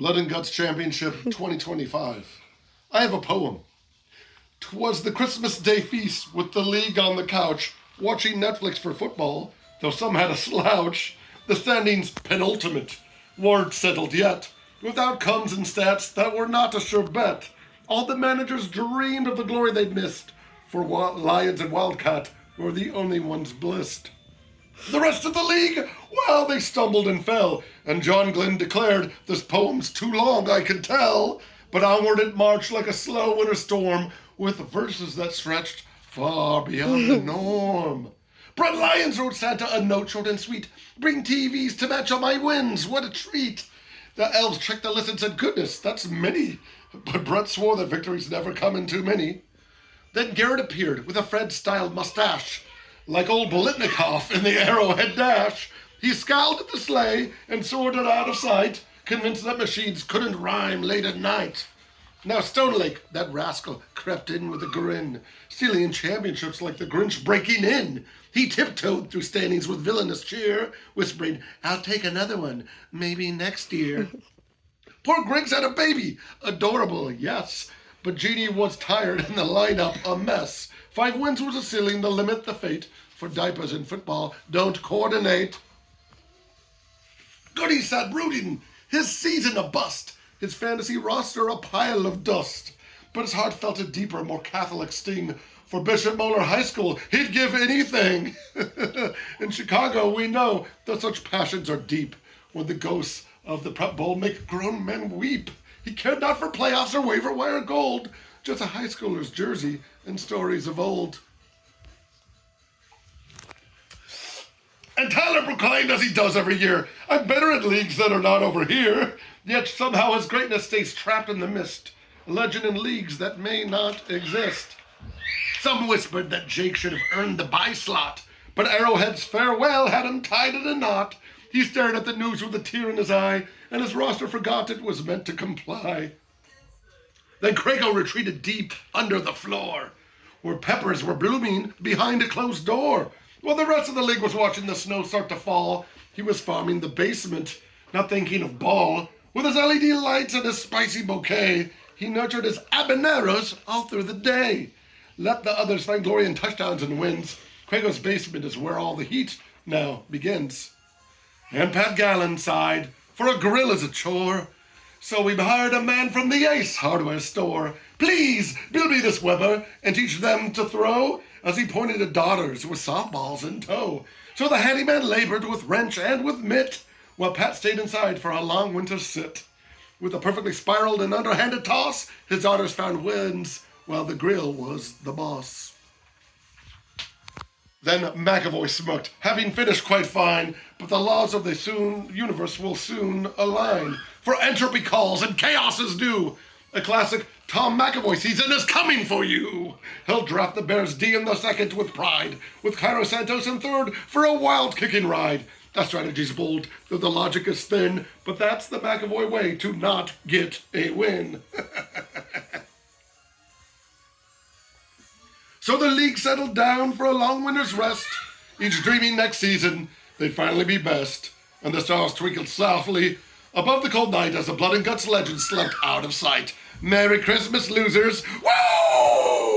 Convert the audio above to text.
Blood and Guts Championship 2025. I have a poem. 'Twas the Christmas Day feast with the league on the couch, watching Netflix for football, though some had a slouch. The standings penultimate weren't settled yet, with outcomes and stats that were not a sure bet. All the managers dreamed of the glory they'd missed, for Lions and Wildcat were the only ones blissed. The rest of the league, well, they stumbled and fell, and John Glenn declared, "This poem's too long, I can tell." But onward it marched like a slow winter storm, with verses that stretched far beyond the norm. Brett Lyons wrote Santa a note short and sweet. "Bring TVs to match all my wins, what a treat." The elves checked the list and said, "Goodness, that's many." But Brett swore that victories never come in too many. Then Garrett appeared with a Fred-styled mustache, like old Bolitnikoff in the Arrowhead Dash. He scowled at the sleigh and soared it out of sight, convinced that machines couldn't rhyme late at night. Now Stone Lake, that rascal, crept in with a grin, stealing championships like the Grinch breaking in. He tiptoed through standings with villainous cheer, whispering, "I'll take another one, maybe next year." Poor Griggs had a baby, adorable, yes, but Jeannie was tired and the lineup a mess. 5 wins was a ceiling, the limit, the fate, for diapers in football don't coordinate. Goody sat brooding, his season a bust, his fantasy roster a pile of dust. But his heart felt a deeper, more Catholic sting. For Bishop Moeller High School, he'd give anything. In Chicago, we know that such passions are deep, when the ghosts of the Prep Bowl make grown men weep. He cared not for playoffs or waiver wire gold, just a high schooler's jersey and stories of old. And Tyler proclaimed, as he does every year, "I'm better at leagues that are not over here." Yet somehow his greatness stays trapped in the mist, a legend in leagues that may not exist. Some whispered that Jake should have earned the bye slot, but Arrowhead's farewell had him tied in a knot. He stared at the news with a tear in his eye, and his roster forgot it was meant to comply. Then Crago retreated deep under the floor, where peppers were blooming behind a closed door. While the rest of the league was watching the snow start to fall, he was farming the basement, not thinking of ball. With his LED lights and his spicy bouquet, he nurtured his habaneros all through the day. Let the others find glory in touchdowns and wins. Crago's basement is where all the heat now begins. And Pat Gallen sighed, "For a grill is a chore. So we hired a man from the Ace hardware store. Please build me this Weber and teach them to throw," as he pointed at daughters with softballs in tow. So the handyman labored with wrench and with mitt, while Pat stayed inside for a long winter sit. With a perfectly spiraled and underhanded toss, his daughters found wins, while the grill was the boss. Then McAvoy smirked, having finished quite fine, but the laws of the universe will soon align. For entropy calls and chaos is due. A classic Tom McAvoy season is coming for you. He'll draft the Bears D in the second with pride, with Cairo Santos in third for a wild kicking ride. That strategy's bold, though the logic is thin, but that's the McAvoy way to not get a win. So the league settled down for a long winter's rest, each dreaming next season they'd finally be best. And the stars twinkled softly above the cold night as the Blood and Guts legend slept out of sight. Merry Christmas, losers! Woo!